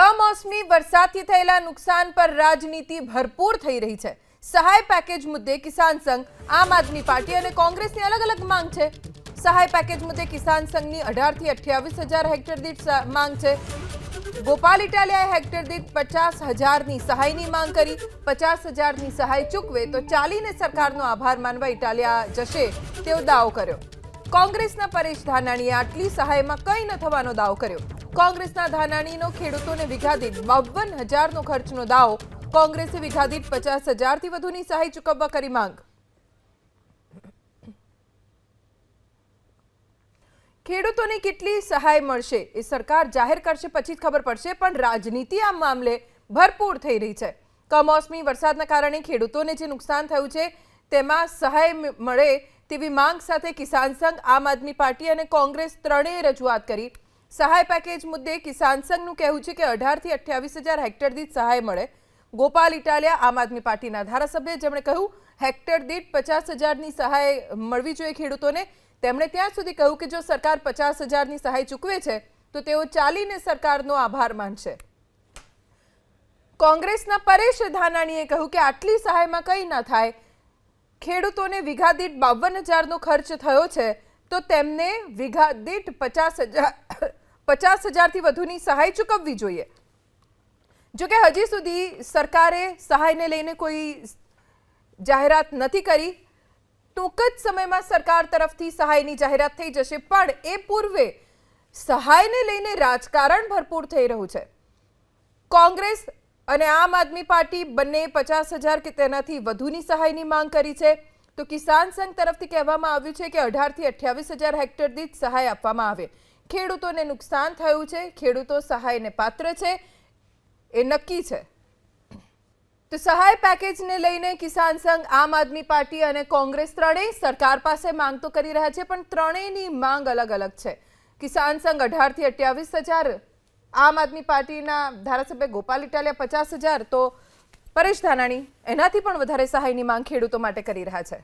કમોસમી વરસાદથી થયેલા નુકસાન પર રાજનીતિ ભરપૂર થઈ રહી છે। સહાય પેકેજ મુદ્દે કિસાન સંઘ, આમ આદમી પાર્ટી અને કોંગ્રેસની અલગ અલગ માંગ છે। સહાય પેકેજ મુદ્દે કિસાન સંઘની 18 થી 28,000 હેક્ટર દીઠ માંગ છે। ગોપાલ ઇટાલિયાએ હેક્ટર દીઠ 50,000ની સહાયની માંગ કરી। 50,000ની સહાય ચૂકવે તો ચાલીને સરકારનો આભાર માનવા ઇટાલિયા જશે તેવો દાવો કર્યો। કોંગ્રેસના પરેશ ધાનાણીએ આટલી સહાયમાં કંઈ ન થવાનો દાવો કર્યો। કોંગ્રેસના ધાનાણીનો ખેડૂતોને વીઘા દીઠ 52,000નો ખર્ચનો દાવો। કોંગ્રેસે વીઘા દીઠ 50,000થી વધુની સહાય ચૂકવવા કરી માંગ। ખેડૂતોને કેટલી સહાય મળશે એ સરકાર જાહેર કરશે, પછી જ ખબર પડશે, પણ રાજનીતિ આ મામલે ભરપૂર થઈ રહી છે। કમોસમી વરસાદના કારણે ખેડૂતોને જે નુકસાન થયું છે તેમાં સહાય મળે તેવી માંગ સાથે કિસાન સંઘ, આમ આદમી પાર્ટી અને કોંગ્રેસ ત્રણેય રજૂઆત કરી। સહાય પેકેજ મુદ્દે કિસાન સંઘનું કહેવું છે કે 18 થી 28,000 હેક્ટર દીઠ સહાય મળે। ગોપાલ ઇટાલિયા, આમ આદમી પાર્ટીના ધારાસભ્ય, જેમણે કહ્યું હેક્ટર દીઠ 50,000ની સહાય મળવી જોઈએ ખેડૂતોને। તેમણે ત્યાં સુધી કહ્યું કે જો સરકાર 50,000ની સહાય ચૂકવે છે તો તેઓ ચાલીને સરકારનો આભાર માનશે। કોંગ્રેસના પરેશ ધાનાણીએ કહ્યું કે આટલી સહાયમાં કંઈ ન થાય। ખેડૂતોને વીઘા દીઠ 52,000નો ખર્ચ થયો છે તો તેમને વીઘા દીઠ 50,000થી વધુની સહાય ચૂકવવી જોઈએ। જોકે હજી સુધી સરકારે સહાયને લઈને કોઈ જાહેરાત નથી કરી। ટૂંક જ સમયમાં સરકાર તરફથી સહાયની જાહેરાત થઈ જશે, પણ એ પૂર્વે સહાયને લઈને રાજકારણ ભરપૂર થઈ રહ્યું છે। કોંગ્રેસ અને આમ આદમી પાર્ટી બંને 50,000 કે તેનાથી વધુની સહાયની માંગ કરી છે, તો કિસાન સંઘ તરફથી કહેવામાં આવ્યું છે કે 18 થી 28,000 હેક્ટર દીઠ સહાય આપવામાં આવે। ખેડૂતોને નુકસાન થયું છે, ખેડૂતો સહાયને પાત્ર છે એ નક્કી છે। તો સહાય પેકેજને લઈને કિસાન સંઘ, આમ આદમી પાર્ટી અને કોંગ્રેસ ત્રણેય સરકાર પાસે માંગ તો કરી રહ્યા છે, પણ ત્રણેયની માંગ અલગ અલગ છે। કિસાન સંઘ 18 થી 28,000, આમ આદમી પાર્ટીના ધારાસભ્ય ગોપાલ ઇટાલિયા 50,000, તો પરેશ ધાનાણી એનાથી પણ વધારે સહાયની માંગ ખેડૂતો માટે કરી રહ્યા છે।